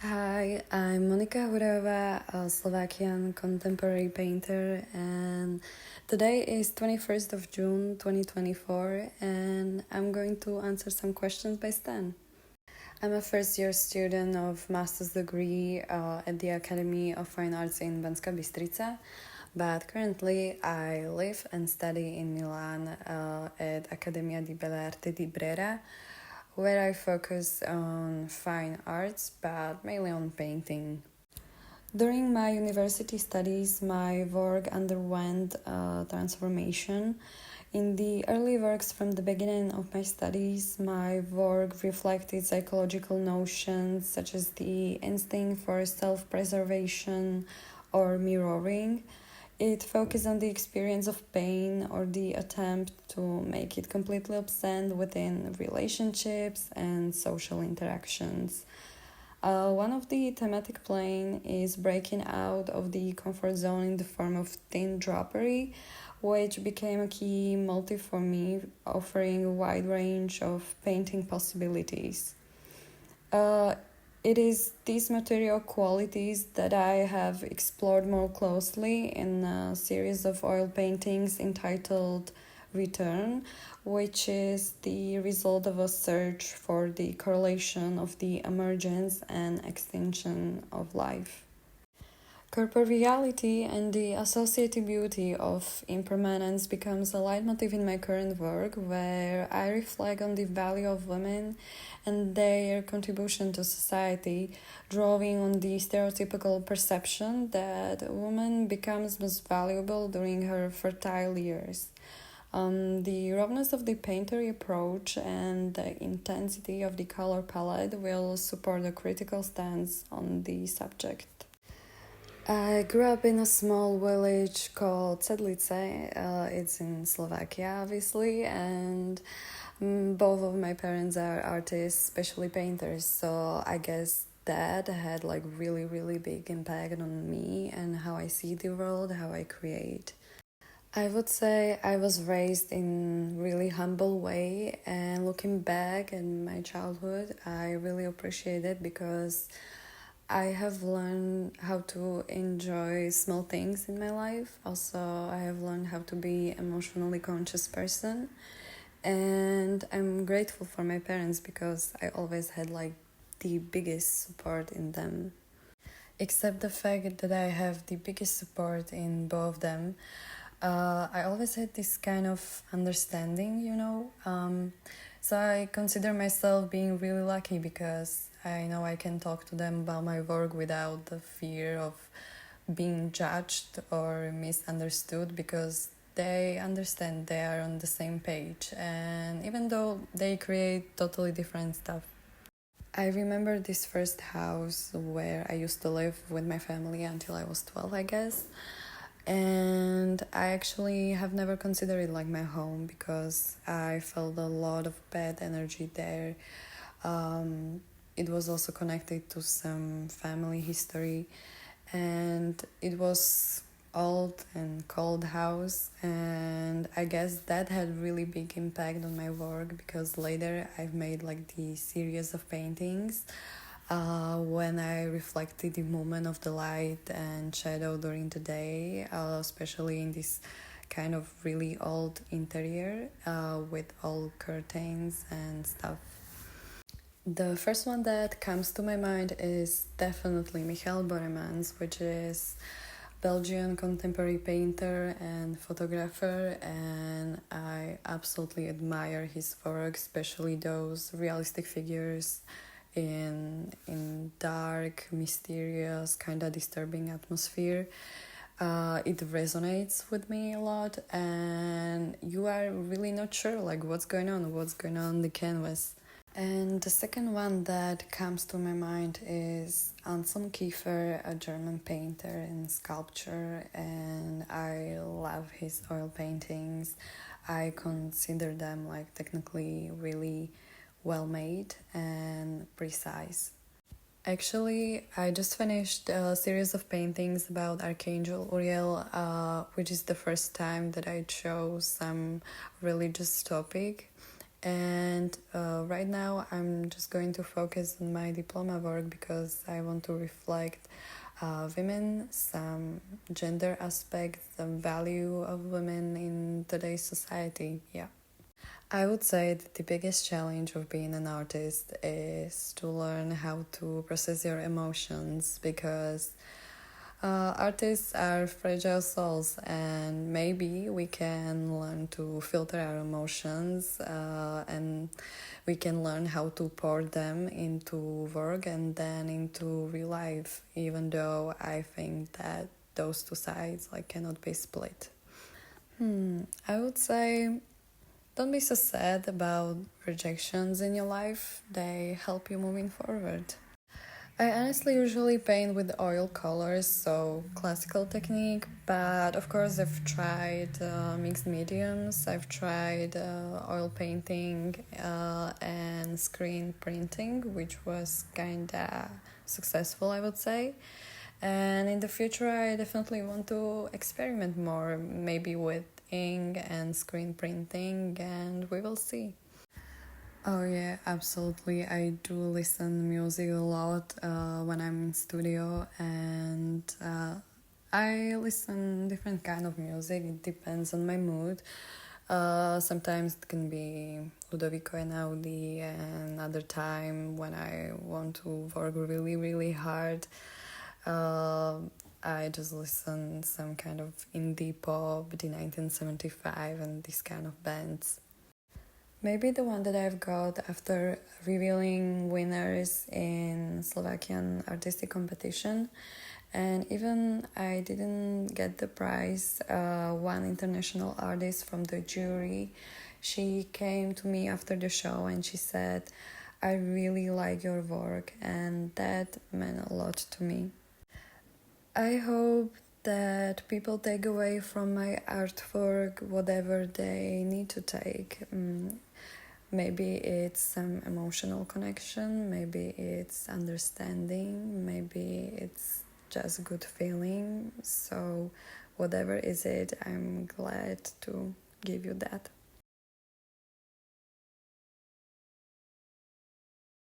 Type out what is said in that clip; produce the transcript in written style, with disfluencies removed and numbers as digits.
Hi, I'm Monika Hurajová, a Slovakian contemporary painter, and today is 21st of June 2024, and I'm going to answer some questions by Stan. I'm a first year student of master's degree at the Academy of Fine Arts in Banská Bystrica, but currently I live and study in Milan at Accademia di Belle Arti di Brera, where I focus on fine arts, but mainly on painting. During my university studies, my work underwent a transformation. In the early works from the beginning of my studies, my work reflected psychological notions such as the instinct for self preservation or mirroring. It focused on the experience of pain or the attempt to make it completely absent within relationships and social interactions. One of the thematic plane is breaking out of the comfort zone in the form of thin drapery, which became a key motif for me, offering a wide range of painting possibilities. Uh, it is these material qualities that I have explored more closely in a series of oil paintings entitled Return, which is the result of a search for the correlation of the emergence and extinction of life. Corporeality and the associated beauty of impermanence becomes a leitmotif in my current work, where I reflect on the value of women and their contribution to society, drawing on the stereotypical perception that a woman becomes most valuable during her fertile years. The rawness of the painterly approach and the intensity of the color palette will support a critical stance on the subject. I grew up in a small village called Sedlice. It's in Slovakia, obviously, and both of my parents are artists, especially painters. So I guess that had like really big impact on me and how I see the world, how I create. I would say I was raised in really humble way, and looking back in my childhood, I really appreciate it because I have learned how to enjoy small things in my life. Also, I have learned how to be emotionally conscious person. And I'm grateful for my parents because I always had like the biggest support in them. Except the fact that I have the biggest support in both of them, I always had this kind of understanding. So I consider myself being really lucky because I know I can talk to them about my work without the fear of being judged or misunderstood because they understand they are on the same page, and even though they create totally different stuff. I remember this first house where I used to live with my family until I was 12, I guess. And I actually have never considered it like my home because I felt a lot of bad energy there. It was also connected to some family history, and it was old and cold house, and I guess that had really big impact on my work because later I've made like the series of paintings when I reflected the movement of the light and shadow during the day, especially in this kind of really old interior with old curtains and stuff. The first one that comes to my mind is definitely Michael Boremans, which is Belgian contemporary painter and photographer, and I absolutely admire his work, especially those realistic figures in dark, mysterious, kind of disturbing atmosphere. It resonates with me a lot, and you are really not sure like what's going on the canvas. And the second one that comes to my mind is Anselm Kiefer, a German painter and sculptor, and I love his oil paintings. I consider them like technically really well made and precise. Actually, I just finished a series of paintings about Archangel Uriel, which is the first time that I chose some religious topic. And right now I'm just going to focus on my diploma work because I want to reflect women, some gender aspects, the value of women in today's society. Yeah. I would say that the biggest challenge of being an artist is to learn how to process your emotions because artists are fragile souls, and maybe we can learn to filter our emotions and we can learn how to pour them into work and then into real life, even though I think that those two sides cannot be split. I would say don't be so sad about rejections in your life. They help you moving forward. I honestly usually paint with oil colors, so classical technique, but of course I've tried mixed mediums. I've tried oil painting and screen printing, which was kinda successful, I would say. And in the future, I definitely want to experiment more, maybe with ink and screen printing, and we will see. Oh yeah, absolutely. I do listen music a lot when I'm in studio, and I listen different kind of music. It depends on my mood. Sometimes it can be Ludovico Einaudi, and other time when I want to work really, really hard, uh, I just listen some kind of indie pop, the 1975, and this kind of bands. Maybe the one that I've got after revealing winners in Slovakian artistic competition, and even I didn't get the prize. One international artist from the jury, she came to me after the show and she said, "I really like your work," and that meant a lot to me. I hope that people take away from my artwork whatever they need to take. Maybe it's some emotional connection, maybe it's understanding, maybe it's just good feeling. So, whatever is it, I'm glad to give you that.